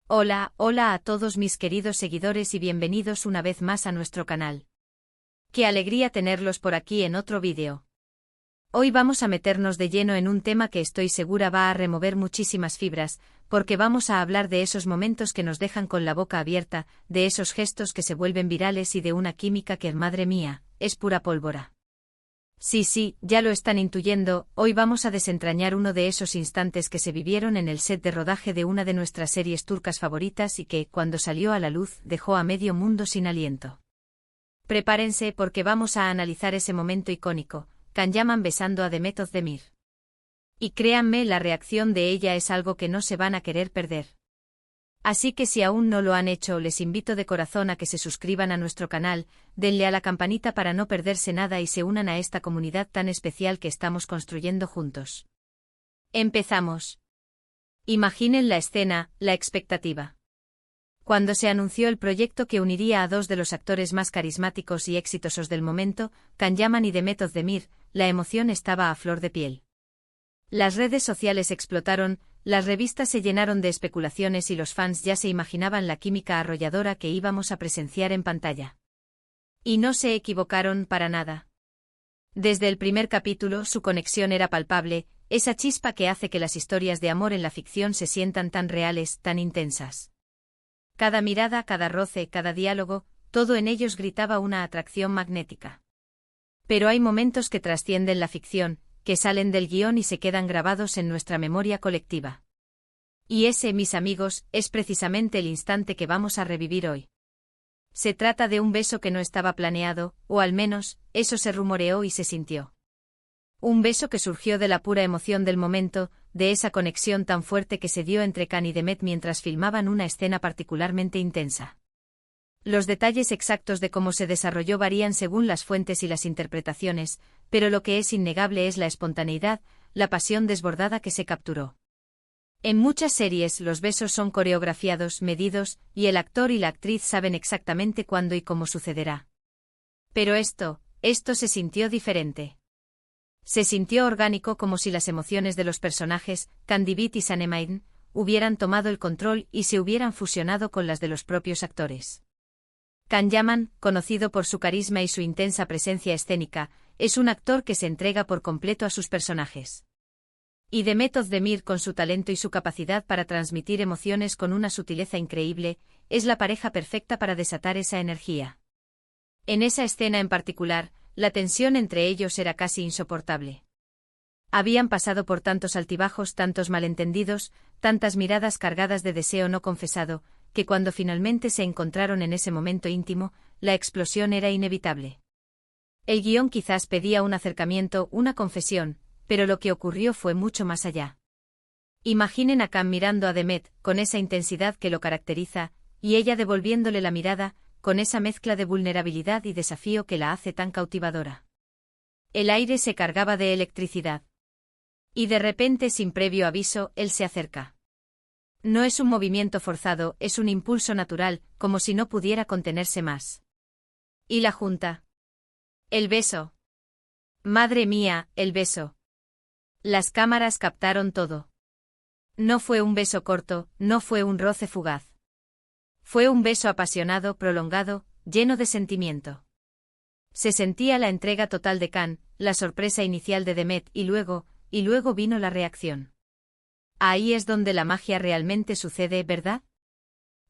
Hola, hola a todos mis queridos seguidores y bienvenidos una vez más a nuestro canal. Qué alegría tenerlos por aquí en otro vídeo. Hoy vamos a meternos de lleno en un tema que estoy segura va a remover muchísimas fibras, porque vamos a hablar de esos momentos que nos dejan con la boca abierta, de esos gestos que se vuelven virales y de una química que, madre mía, es pura pólvora. Sí, ya lo están intuyendo, hoy vamos a desentrañar uno de esos instantes que se vivieron en el set de rodaje de una de nuestras series turcas favoritas y que, cuando salió a la luz, dejó a medio mundo sin aliento. Prepárense porque vamos a analizar ese momento icónico, Can Yaman besando a Demet Özdemir. Y créanme, la reacción de ella es algo que no se van a querer perder. Así que si aún no lo han hecho, les invito de corazón a que se suscriban a nuestro canal, denle a la campanita para no perderse nada y se unan a esta comunidad tan especial que estamos construyendo juntos. Empezamos. Imaginen la escena, la expectativa. Cuando se anunció el proyecto que uniría a dos de los actores más carismáticos y exitosos del momento, Can Yaman y Demet Özdemir, la emoción estaba a flor de piel. Las redes sociales explotaron, las revistas se llenaron de especulaciones y los fans ya se imaginaban la química arrolladora que íbamos a presenciar en pantalla. Y no se equivocaron para nada. Desde el primer capítulo su conexión era palpable, esa chispa que hace que las historias de amor en la ficción se sientan tan reales, tan intensas. Cada mirada, cada roce, cada diálogo, todo en ellos gritaba una atracción magnética. Pero hay momentos que trascienden la ficción, que salen del guión y se quedan grabados en nuestra memoria colectiva. Y ese, mis amigos, es precisamente el instante que vamos a revivir hoy. Se trata de un beso que no estaba planeado, o al menos, eso se rumoreó y se sintió. Un beso que surgió de la pura emoción del momento, de esa conexión tan fuerte que se dio entre Can y Demet mientras filmaban una escena particularmente intensa. Los detalles exactos de cómo se desarrolló varían según las fuentes y las interpretaciones, pero lo que es innegable es la espontaneidad, la pasión desbordada que se capturó. En muchas series los besos son coreografiados, medidos, y el actor y la actriz saben exactamente cuándo y cómo sucederá. Pero esto se sintió diferente. Se sintió orgánico, como si las emociones de los personajes, Can Divit y Sanem hubieran tomado el control y se hubieran fusionado con las de los propios actores. Can Yaman, conocido por su carisma y su intensa presencia escénica, es un actor que se entrega por completo a sus personajes. Y Demet Özdemir, con su talento y su capacidad para transmitir emociones con una sutileza increíble, es la pareja perfecta para desatar esa energía. En esa escena en particular, la tensión entre ellos era casi insoportable. Habían pasado por tantos altibajos, tantos malentendidos, tantas miradas cargadas de deseo no confesado, que cuando finalmente se encontraron en ese momento íntimo, la explosión era inevitable. El guión quizás pedía un acercamiento, una confesión, pero lo que ocurrió fue mucho más allá. Imaginen a Can mirando a Demet, con esa intensidad que lo caracteriza, y ella devolviéndole la mirada, con esa mezcla de vulnerabilidad y desafío que la hace tan cautivadora. El aire se cargaba de electricidad. Y de repente, sin previo aviso, él se acerca. No es un movimiento forzado, es un impulso natural, como si no pudiera contenerse más. ¿Y la junta? El beso. Madre mía, el beso. Las cámaras captaron todo. No fue un beso corto, no fue un roce fugaz. Fue un beso apasionado, prolongado, lleno de sentimiento. Se sentía la entrega total de Can, la sorpresa inicial de Demet y luego vino la reacción. Ahí es donde la magia realmente sucede, ¿verdad?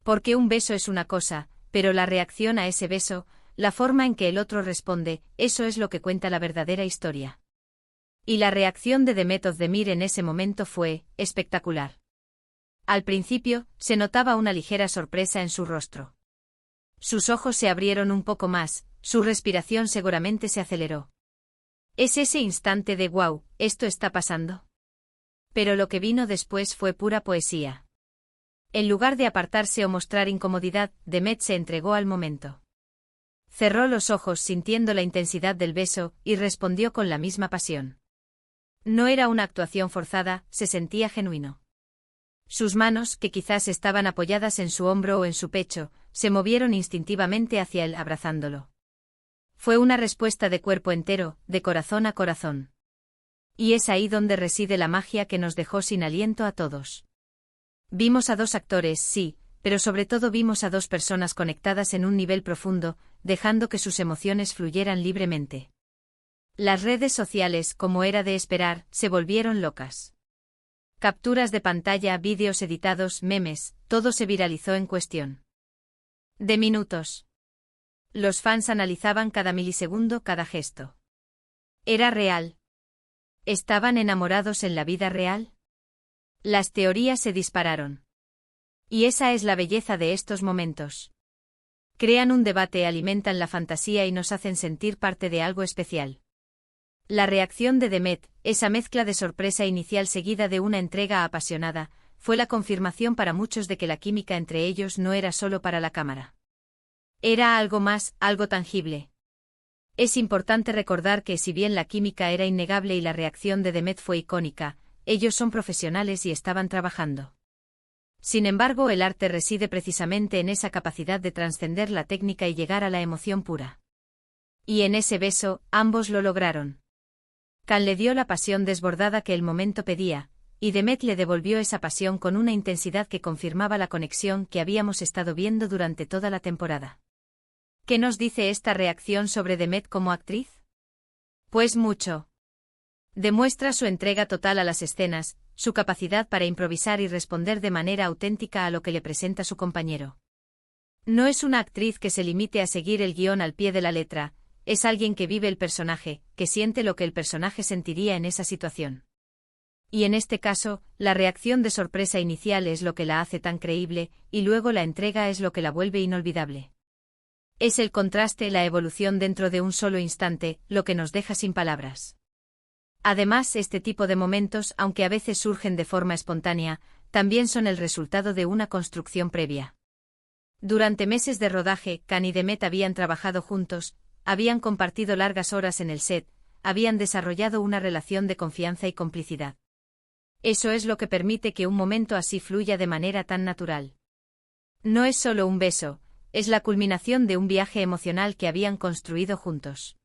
Porque un beso es una cosa, pero la reacción a ese beso, la forma en que el otro responde, eso es lo que cuenta la verdadera historia. Y la reacción de Demet Özdemir en ese momento fue espectacular. Al principio, se notaba una ligera sorpresa en su rostro. Sus ojos se abrieron un poco más, su respiración seguramente se aceleró. Es ese instante de wow, ¿esto está pasando? Pero lo que vino después fue pura poesía. En lugar de apartarse o mostrar incomodidad, Demet se entregó al momento. Cerró los ojos sintiendo la intensidad del beso y respondió con la misma pasión. No era una actuación forzada, se sentía genuino. Sus manos, que quizás estaban apoyadas en su hombro o en su pecho, se movieron instintivamente hacia él abrazándolo. Fue una respuesta de cuerpo entero, de corazón a corazón. Y es ahí donde reside la magia que nos dejó sin aliento a todos. Vimos a dos actores, sí, pero sobre todo vimos a dos personas conectadas en un nivel profundo, dejando que sus emociones fluyeran libremente. Las redes sociales, como era de esperar, se volvieron locas. Capturas de pantalla, vídeos editados, memes, todo se viralizó en cuestión de minutos. Los fans analizaban cada milisegundo, cada gesto. ¿Era real? ¿Estaban enamorados en la vida real? Las teorías se dispararon. Y esa es la belleza de estos momentos. Crean un debate, alimentan la fantasía y nos hacen sentir parte de algo especial. La reacción de Demet, esa mezcla de sorpresa inicial seguida de una entrega apasionada, fue la confirmación para muchos de que la química entre ellos no era solo para la cámara. Era algo más, algo tangible. Es importante recordar que si bien la química era innegable y la reacción de Demet fue icónica, ellos son profesionales y estaban trabajando. Sin embargo, el arte reside precisamente en esa capacidad de trascender la técnica y llegar a la emoción pura. Y en ese beso, ambos lo lograron. Can le dio la pasión desbordada que el momento pedía, y Demet le devolvió esa pasión con una intensidad que confirmaba la conexión que habíamos estado viendo durante toda la temporada. ¿Qué nos dice esta reacción sobre Demet como actriz? Pues mucho. Demuestra su entrega total a las escenas, su capacidad para improvisar y responder de manera auténtica a lo que le presenta su compañero. No es una actriz que se limite a seguir el guión al pie de la letra, es alguien que vive el personaje, que siente lo que el personaje sentiría en esa situación. Y en este caso, la reacción de sorpresa inicial es lo que la hace tan creíble, y luego la entrega es lo que la vuelve inolvidable. Es el contraste, la evolución dentro de un solo instante, lo que nos deja sin palabras. Además, este tipo de momentos, aunque a veces surgen de forma espontánea, también son el resultado de una construcción previa. Durante meses de rodaje, Can y Demet habían trabajado juntos, habían compartido largas horas en el set, habían desarrollado una relación de confianza y complicidad. Eso es lo que permite que un momento así fluya de manera tan natural. No es solo un beso, es la culminación de un viaje emocional que habían construido juntos.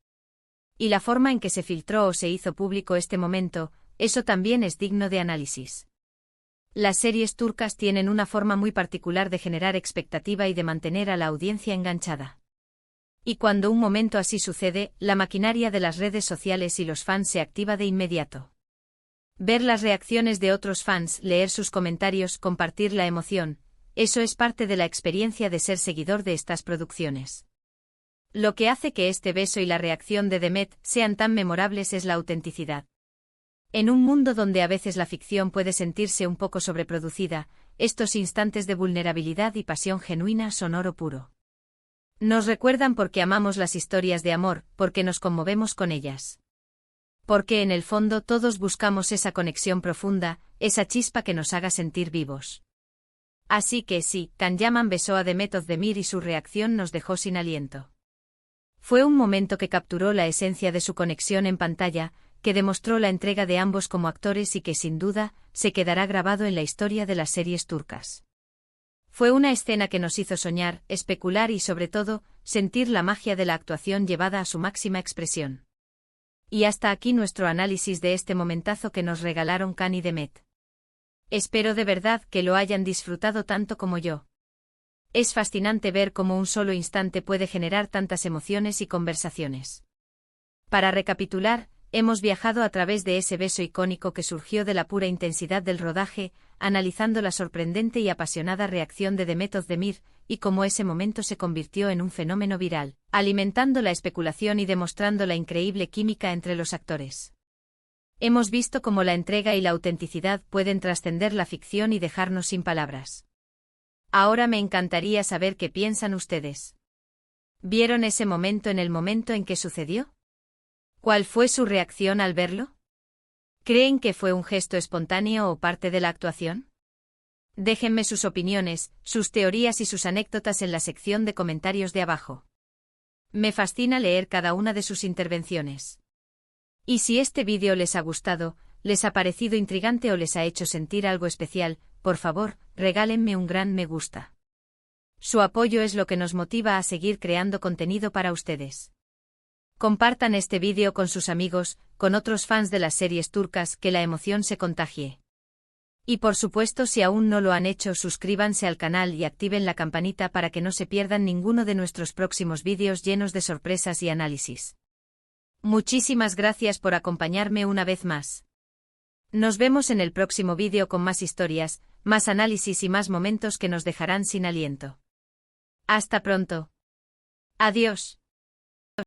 Y la forma en que se filtró o se hizo público este momento, eso también es digno de análisis. Las series turcas tienen una forma muy particular de generar expectativa y de mantener a la audiencia enganchada. Y cuando un momento así sucede, la maquinaria de las redes sociales y los fans se activa de inmediato. Ver las reacciones de otros fans, leer sus comentarios, compartir la emoción, eso es parte de la experiencia de ser seguidor de estas producciones. Lo que hace que este beso y la reacción de Demet sean tan memorables es la autenticidad. En un mundo donde a veces la ficción puede sentirse un poco sobreproducida, estos instantes de vulnerabilidad y pasión genuina son oro puro. Nos recuerdan por qué amamos las historias de amor, porque nos conmovemos con ellas. Porque en el fondo todos buscamos esa conexión profunda, esa chispa que nos haga sentir vivos. Así que sí, Can Yaman besó a Demet Özdemir y su reacción nos dejó sin aliento. Fue un momento que capturó la esencia de su conexión en pantalla, que demostró la entrega de ambos como actores y que sin duda, se quedará grabado en la historia de las series turcas. Fue una escena que nos hizo soñar, especular y sobre todo, sentir la magia de la actuación llevada a su máxima expresión. Y hasta aquí nuestro análisis de este momentazo que nos regalaron Can y Demet. Espero de verdad que lo hayan disfrutado tanto como yo. Es fascinante ver cómo un solo instante puede generar tantas emociones y conversaciones. Para recapitular, hemos viajado a través de ese beso icónico que surgió de la pura intensidad del rodaje, analizando la sorprendente y apasionada reacción de Demet Özdemir, y cómo ese momento se convirtió en un fenómeno viral, alimentando la especulación y demostrando la increíble química entre los actores. Hemos visto cómo la entrega y la autenticidad pueden trascender la ficción y dejarnos sin palabras. Ahora me encantaría saber qué piensan ustedes. ¿Vieron ese momento en el momento en que sucedió? ¿Cuál fue su reacción al verlo? ¿Creen que fue un gesto espontáneo o parte de la actuación? Déjenme sus opiniones, sus teorías y sus anécdotas en la sección de comentarios de abajo. Me fascina leer cada una de sus intervenciones. Y si este vídeo les ha gustado, les ha parecido intrigante o les ha hecho sentir algo especial, por favor, regálenme un gran me gusta. Su apoyo es lo que nos motiva a seguir creando contenido para ustedes. Compartan este vídeo con sus amigos, con otros fans de las series turcas, que la emoción se contagie. Y por supuesto, si aún no lo han hecho, suscríbanse al canal y activen la campanita para que no se pierdan ninguno de nuestros próximos vídeos llenos de sorpresas y análisis. Muchísimas gracias por acompañarme una vez más. Nos vemos en el próximo vídeo con más historias, más análisis y más momentos que nos dejarán sin aliento. Hasta pronto. Adiós.